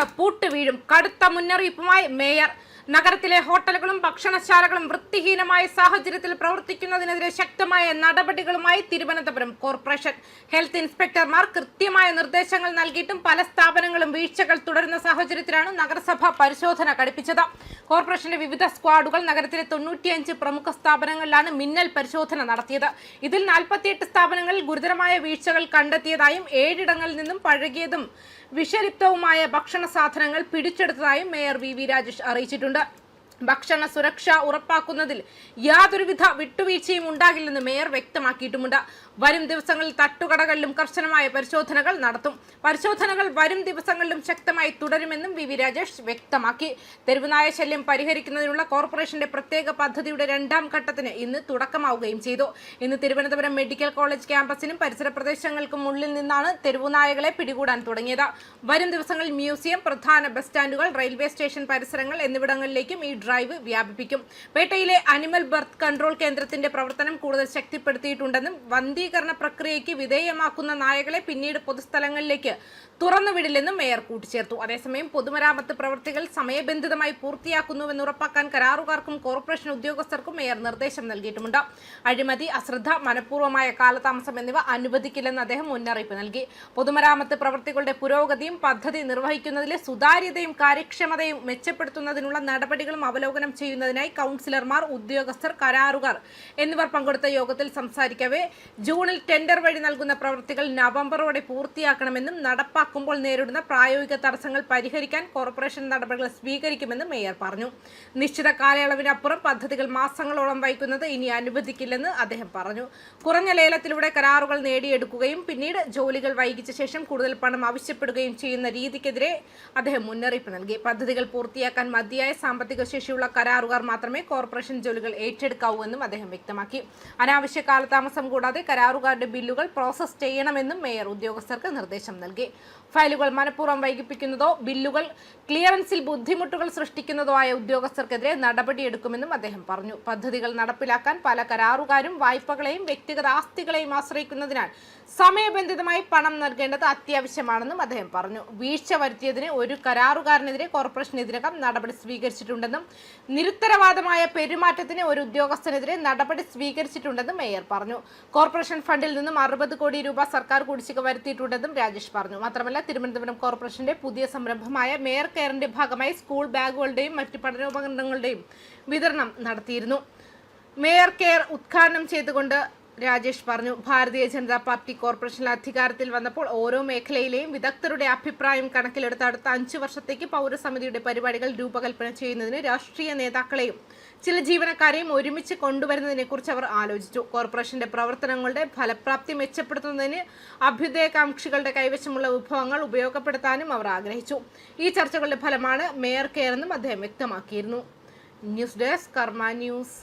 വെച്ച് പൂട്ടുവീഴും. കടുത്ത മുന്നറിയിപ്പുമായി മേയർ. നഗരത്തിലെ ഹോട്ടലുകളും ഭക്ഷണശാലകളും വൃത്തിഹീനമായ സാഹചര്യത്തിൽ പ്രവർത്തിക്കുന്നതിനെതിരെ ശക്തമായ നടപടികളുമായി തിരുവനന്തപുരം കോർപ്പറേഷൻ. ഹെൽത്ത് ഇൻസ്പെക്ടർമാർ കൃത്യമായ നിർദ്ദേശങ്ങൾ നൽകിയിട്ടും പല സ്ഥാപനങ്ങളും വീഴ്ചകൾ തുടരുന്ന സാഹചര്യത്തിലാണ് നഗരസഭ പരിശോധന കടുപ്പിച്ചത്. കോർപ്പറേഷന്റെ വിവിധ സ്ക്വാഡുകൾ നഗരത്തിലെ 95 പ്രമുഖ സ്ഥാപനങ്ങളിലാണ് മിന്നൽ പരിശോധന നടത്തിയത്. ഇതിൽ 48 സ്ഥാപനങ്ങളിൽ ഗുരുതരമായ വീഴ്ചകൾ കണ്ടെത്തിയതായും 7 ഇടങ്ങളിൽ നിന്നും പഴകിയതും വിഷലിപ്തവുമായ ഭക്ഷണ സാധനങ്ങൾ പിടിച്ചെടുത്തതായും മേയർ വി രാജേഷ് അറിയിച്ചിട്ടുണ്ട്. ഭക്ഷണ സുരക്ഷ ഉറപ്പാക്കുന്നതിൽ യാതൊരുവിധ വിട്ടുവീഴ്ചയും ഉണ്ടാകില്ലെന്ന് മേയർ വ്യക്തമാക്കിയിട്ടുമുണ്ട്. വരും ദിവസങ്ങളിൽ തട്ടുകടകളിലും കർശനമായ പരിശോധനകൾ നടത്തും. പരിശോധനകൾ വരും ദിവസങ്ങളിലും ശക്തമായി തുടരുമെന്നും വി രാജേഷ് വ്യക്തമാക്കി. തെരുവുനായ ശല്യം പരിഹരിക്കുന്നതിനുള്ള കോർപ്പറേഷന്റെ പ്രത്യേക പദ്ധതിയുടെ 2ാം ഘട്ടത്തിന് ഇന്ന് തുടക്കമാവുകയും ചെയ്തു. ഇന്ന് തിരുവനന്തപുരം മെഡിക്കൽ കോളേജ് ക്യാമ്പസിനും പരിസര പ്രദേശങ്ങൾക്കും ഉള്ളിൽ നിന്നാണ് തെരുവുനായകളെ പിടികൂടാൻ തുടങ്ങിയത്. വരും ദിവസങ്ങളിൽ മ്യൂസിയം, പ്രധാന ബസ് സ്റ്റാൻഡുകൾ, റെയിൽവേ സ്റ്റേഷൻ പരിസരങ്ങൾ എന്നിവിടങ്ങളിലേക്കും ഈ ഡ്രൈവ് വ്യാപിപ്പിക്കും. പേട്ടയിലെ അനിമൽ ബർത്ത് കൺട്രോൾ കേന്ദ്രത്തിന്റെ പ്രവർത്തനം കൂടുതൽ ശക്തിപ്പെടുത്തിയിട്ടുണ്ടെന്നും വന്ധീകരണ പ്രക്രിയയ്ക്ക് വിധേയമാക്കുന്ന നായകളെ പിന്നീട് പൊതുസ്ഥലങ്ങളിലേക്ക് തുറന്നുവിടില്ലെന്നും മേയർ കൂട്ടിച്ചേർത്തു. അതേസമയം പൊതുമരാമത്ത് പ്രവൃത്തികൾ സമയബന്ധിതമായി പൂർത്തിയാക്കുന്നുവെന്ന് ഉറപ്പാക്കാൻ കരാറുകാർക്കും കോർപ്പറേഷൻ ഉദ്യോഗസ്ഥർക്കും മേയർ നിർദ്ദേശം നൽകിയിട്ടുമുണ്ട്. അഴിമതി, അശ്രദ്ധ, മനഃപൂർവ്വമായ കാലതാമസം എന്നിവ അനുവദിക്കില്ലെന്ന് അദ്ദേഹം മുന്നറിയിപ്പ് നൽകി. പൊതുമരാമത്ത് പ്രവൃത്തികളുടെ പുരോഗതിയും പദ്ധതി നിർവഹിക്കുന്നതിലെ സുതാര്യതയും കാര്യക്ഷമതയും മെച്ചപ്പെടുത്തുന്നതിനുള്ള നടപടികളും അവലോകനം ചെയ്യുന്നതിനായി കൗൺസിലർമാർ, ഉദ്യോഗസ്ഥർ, കരാറുകാർ എന്നിവർ പങ്കെടുത്ത യോഗത്തിൽ സംസാരിക്കവേ ജൂണിൽ ടെൻഡർ വഴി നൽകുന്ന പ്രവൃത്തികൾ നവംബറോടെ പൂർത്തിയാക്കണമെന്നും നടപ്പാക്കുമ്പോൾ നേരിടുന്ന പ്രായോഗിക തടസ്സങ്ങൾ പരിഹരിക്കാൻ കോർപ്പറേഷൻ നടപടികൾ സ്വീകരിക്കുമെന്നും മേയർ പറഞ്ഞു. നിശ്ചിത കാലയളവിനപ്പുറം പദ്ധതികൾ മാസങ്ങളോളം വൈകുന്നത് ഇനി അനുവദിക്കില്ലെന്ന് അദ്ദേഹം പറഞ്ഞു. കുറഞ്ഞ ലേലത്തിലൂടെ കരാറുകൾ നേടിയെടുക്കുകയും പിന്നീട് ജോലികൾ വൈകിച്ച ശേഷം കൂടുതൽ പണം ആവശ്യപ്പെടുകയും ചെയ്യുന്ന രീതിക്കെതിരെ അദ്ദേഹം മുന്നറിയിപ്പ് നൽകി. പദ്ധതികൾ പൂർത്തിയാക്കാൻ മതിയായ സാമ്പത്തിക ശേഷിയുള്ള കരാറുകാർ മാത്രമേ കോർപ്പറേഷൻ ജോലികൾ ഏറ്റെടുക്കാവൂ എന്നും അദ്ദേഹം വ്യക്തമാക്കി. അനാവശ്യ കാലതാമസം കൂടാതെ കരാറുകാരുടെ ബില്ലുകൾ പ്രോസസ് ചെയ്യണമെന്നും മേയർ ഉദ്യോഗസ്ഥർക്ക് നിർദ്ദേശം നൽകി. ഫയലുകൾ മനഃപൂർവ്വം വൈകിപ്പിക്കുന്നതോ ബില്ലുകൾ ക്ലിയറൻസിൽ ബുദ്ധിമുട്ടുകൾ സൃഷ്ടിക്കുന്നതോ ആയ ഉദ്യോഗസ്ഥർക്കെതിരെ നടപടിയെടുക്കുമെന്നും അദ്ദേഹം പറഞ്ഞു. പദ്ധതികൾ നടപ്പിലാക്കാൻ പല കരാറുകാരും വായ്പകളെയും വ്യക്തിഗത ആസ്തികളെയും ആശ്രയിക്കുന്നതിനാൽ സമയബന്ധിതമായി പണം നൽകേണ്ടത് അത്യാവശ്യമാണെന്നും അദ്ദേഹം പറഞ്ഞു. വീഴ്ച വരുത്തിയതിന് ഒരു കരാറുകാരനെതിരെ കോർപ്പറേഷൻ ഇതിനകം നടപടി സ്വീകരിച്ചിട്ടുണ്ടെന്നും നിരുത്തരവാദമായ പെരുമാറ്റത്തിന് ഒരു ഉദ്യോഗസ്ഥനെതിരെ നടപടി സ്വീകരിച്ചിട്ടുണ്ടെന്നും മേയർ പറഞ്ഞു. കോർപ്പറേഷൻ ഫണ്ടിൽ നിന്നും 60 കോടി രൂപ സർക്കാർ കുടിശ്ശിക വരുത്തിയിട്ടുണ്ടെന്നും രാജേഷ് പറഞ്ഞു. മാത്രമല്ല, തിരുവനന്തപുരം കോർപ്പറേഷന്റെ പുതിയ സംരംഭമായ മേയർ കെയറിന്റെ ഭാഗമായി സ്കൂൾ ബാഗുകളുടെയും മറ്റ് പഠനോപകരണങ്ങളുടെയും വിതരണം നടത്തിയിരുന്നു. മേയർ കെയർ ഉദ്ഘാടനം ചെയ്തുകൊണ്ട് രാജേഷ് പറഞ്ഞു. ഭാരതീയ ജനതാ പാർട്ടി കോർപ്പറേഷനിൽ അധികാരത്തിൽ വന്നപ്പോൾ ഓരോ മേഖലയിലെയും വിദഗ്ധരുടെ അഭിപ്രായം കണക്കിലെടുത്ത് അടുത്ത 5 വർഷത്തേക്ക് പൗരസമിതിയുടെ പരിപാടികൾ രൂപകൽപ്പന ചെയ്യുന്നതിന് രാഷ്ട്രീയ നേതാക്കളെയും ചില ജീവനക്കാരെയും ഒരുമിച്ച് കൊണ്ടുവരുന്നതിനെക്കുറിച്ച് അവർ ആലോചിച്ചു. കോർപ്പറേഷന്റെ പ്രവർത്തനങ്ങളുടെ ഫലപ്രാപ്തി മെച്ചപ്പെടുത്തുന്നതിന് അഭ്യുദയകാംക്ഷികളുടെ കൈവശമുള്ള വിഭവങ്ങൾ ഉപയോഗപ്പെടുത്താനും അവർ ആഗ്രഹിച്ചു. ഈ ചർച്ചകളുടെ ഫലമാണ് മേയർ കെയർ എന്നും അദ്ദേഹം വ്യക്തമാക്കിയിരുന്നു. ന്യൂസ് ഡെസ്ക് കർമ്മ ന്യൂസ്.